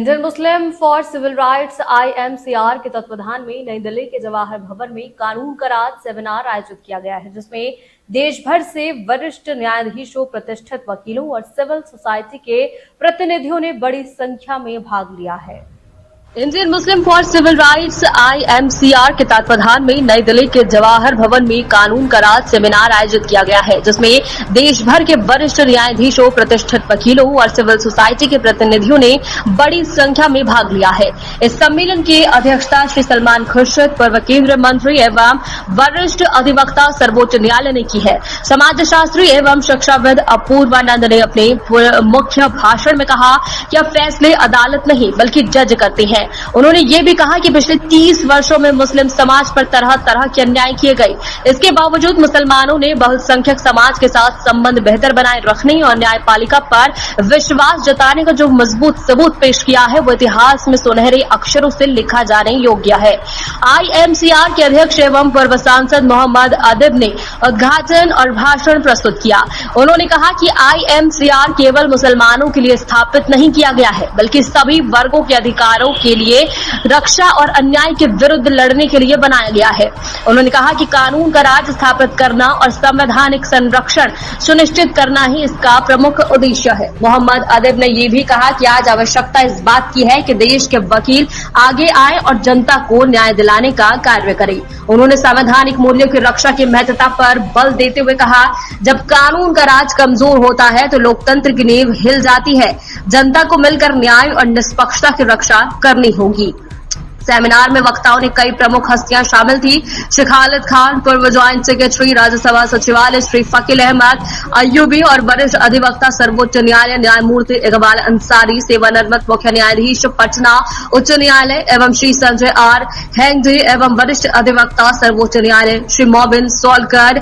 Indian Muslim for civil rights IMCR के तत्वाधान में नई दिल्ली के जवाहर भवन में कानून का राज सेमिनार आयोजित किया गया है, जिसमें देश भर से वरिष्ठ न्यायाधीशों, प्रतिष्ठित वकीलों और सिविल सोसाइटी के प्रतिनिधियों ने बड़ी संख्या में भाग लिया है। Indian Muslim for civil rights IMCR के तत्वाधान में नई दिल्ली के जवाहर भवन में कानून का राज सेमिनार आयोजित किया गया है, जिसमें देश भर के वरिष्ठ न्यायाधीशों, प्रतिष्ठित वकीलों और सिविल सोसाइटी के प्रतिनिधियों ने बड़ी संख्या में भाग लिया है। इस सम्मेलन की अध्यक्षता श्री सलमान खुर्शीद, पूर्व केंद्रीय मंत्री एवं वरिष्ठ अधिवक्ता सर्वोच्च न्यायालय ने की है। समाजशास्त्री एवं शिक्षाविद अपूर्वानंद ने अपने मुख्य भाषण में कहा कि अब फैसले अदालत नहीं बल्कि जज करते हैं। उन्होंने ये भी कहा कि पिछले 30 वर्षों में मुस्लिम समाज पर तरह तरह के अन्याय किए गए। इसके बावजूद मुसलमानों ने बहुसंख्यक समाज के साथ संबंध बेहतर बनाए रखने और न्यायपालिका पर विश्वास जताने का जो मजबूत सबूत पेश किया है, वो इतिहास में सुनहरे अक्षरों से लिखा जाने योग्य है। IMCR के अध्यक्ष एवं पूर्व सांसद मोहम्मद अदब ने उद्घाटन और भाषण प्रस्तुत किया। उन्होंने कहा कि IMCR केवल मुसलमानों के लिए स्थापित नहीं किया गया है, बल्कि सभी वर्गों के अधिकारों के लिए रक्षा और अन्याय के विरुद्ध लड़ने के लिए बनाया गया है। उन्होंने कहा कि कानून का राज स्थापित करना और संवैधानिक संरक्षण सुनिश्चित करना ही इसका प्रमुख उद्देश्य है। मोहम्मद अदब ने यह भी कहा कि आज आवश्यकता इस बात की है कि देश के वकील आगे आए और जनता को न्याय दिलाने का कार्य करें। उन्होंने संवैधानिक मूल्यों की रक्षा की महत्वता पर बल देते हुए कहा, जब कानून का राज कमजोर होता है तो लोकतंत्र की नींव हिल जाती है। जनता को मिलकर न्याय और निष्पक्षता की रक्षा करनी होगी। सेमिनार में वक्ताओं ने कई प्रमुख हस्तियां शामिल थी। श्री खालिद खान, पूर्व ज्वाइंट सेक्रेटरी राज्यसभा सचिवालय, श्री फकील अहमद अय्यूबी और वरिष्ठ अधिवक्ता सर्वोच्च न्यायालय न्यायमूर्ति इकबाल अंसारी, सेवानिवृत्त मुख्य न्यायाधीश पटना उच्च न्यायालय एवं श्री संजय R हेंगडे एवं वरिष्ठ अधिवक्ता सर्वोच्च न्यायालय, श्री मोबिन सोलकर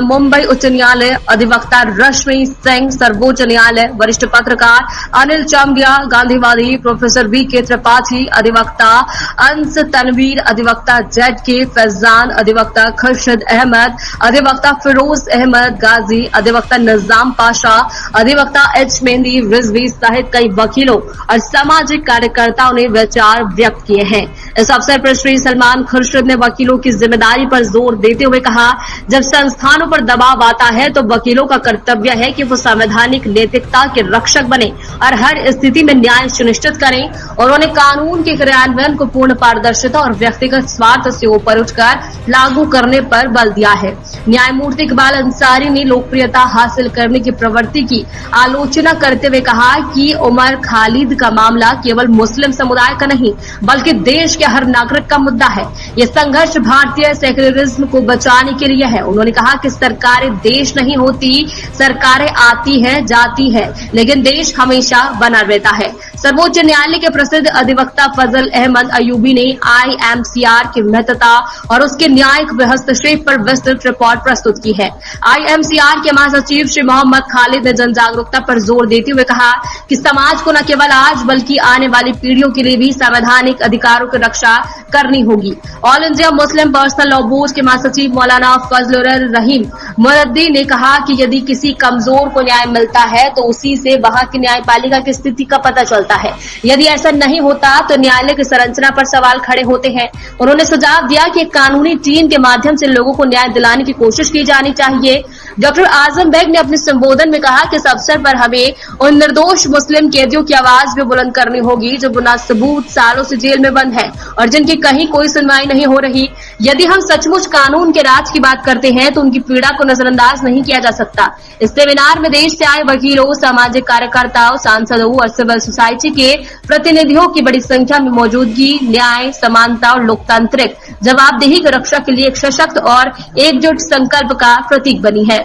मुंबई उच्च न्यायालय, अधिवक्ता रश्मि सिंह सर्वोच्च न्यायालय, वरिष्ठ पत्रकार अनिल चमगिया गांधीवादी, प्रोफेसर VK त्रिपाठी अधिवक्ता, अंस तनवीर अधिवक्ता, ZK फैजान अधिवक्ता, खुर्शीद अहमद अधिवक्ता, फिरोज अहमद गाजी अधिवक्ता, निजाम पाशा अधिवक्ता, H मेहंदी रिजवी सहित कई वकीलों और सामाजिक कार्यकर्ताओं ने विचार व्यक्त किए हैं। इस अवसर पर श्री सलमान खुर्शीद ने वकीलों की जिम्मेदारी पर जोर देते हुए कहा, जब संस्थानों पर दबाव आता है तो वकीलों का कर्तव्य है कि वो संवैधानिक नैतिकता के रक्षक बने और हर स्थिति में न्याय सुनिश्चित करें। उन्होंने कानून के क्रियान्वयन को पूर्ण पारदर्शिता और व्यक्तिगत स्वार्थ से ऊपर उठकर लागू करने पर बल दिया है। न्यायमूर्ति इकबाल अंसारी ने लोकप्रियता हासिल करने की प्रवृत्ति की आलोचना करते हुए कहा कि उमर खालिद का मामला केवल मुस्लिम समुदाय का नहीं बल्कि देश के हर नागरिक का मुद्दा है। यह संघर्ष भारतीय सेक्युलरिज्म को बचाने के लिए है। उन्होंने कहा कि सरकारें देश नहीं होती, सरकारें आती है जाती है, लेकिन देश हमेशा बना रहता है। सर्वोच्च न्यायालय के प्रसिद्ध अधिवक्ता फजल अहमद अय्यूबी ने IMCR की महत्ता और उसके न्यायिक हस्तक्षेप पर विस्तृत रिपोर्ट प्रस्तुत की है। IMCR के महासचिव श्री मोहम्मद खालिद ने जन जागरूकता पर जोर देते हुए कहा कि समाज को न केवल आज बल्कि आने वाली पीढ़ियों के लिए भी संवैधानिक अधिकारों की रक्षा करनी होगी। All India Muslim personal law board के महासचिव मौलाना फजलुर रहीम मुरद्दी ने कहा कि यदि किसी कमजोर को न्याय मिलता है तो उसी से वहां की न्यायपालिका की स्थिति का पता चलता है। यदि ऐसा नहीं होता तो न्यायालय की संरचना पर सवाल खड़े होते हैं। उन्होंने सुझाव दिया कि एक कानूनी टीम के माध्यम से लोगों को न्याय दिलाने की कोशिश की जानी चाहिए। डॉक्टर आजम बेग ने अपने संबोधन में कहा कि इस अवसर पर हमें उन निर्दोष मुस्लिम कैदियों की आवाज भी बुलंद करनी होगी जो बिना सबूत सालों से जेल में बंद है और जिनकी कहीं कोई सुनवाई नहीं हो रही। यदि हम सचमुच कानून के राज की बात करते हैं तो उनकी पीड़ा को नजरअंदाज नहीं किया जा सकता। इस सेमिनार में देश से आए वकीलों, सामाजिक कार्यकर्ताओं, सांसदों और सिविल सोसाइटी के प्रतिनिधियों की बड़ी संख्या में मौजूदगी न्याय, समानता और लोकतांत्रिक जवाबदेही की रक्षा के लिए एक सशक्त और एकजुट संकल्प का प्रतीक बनी है।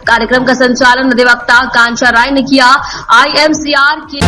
कार्यक्रम का संचालन अधिवक्ता कांचा राय ने किया। IMCR के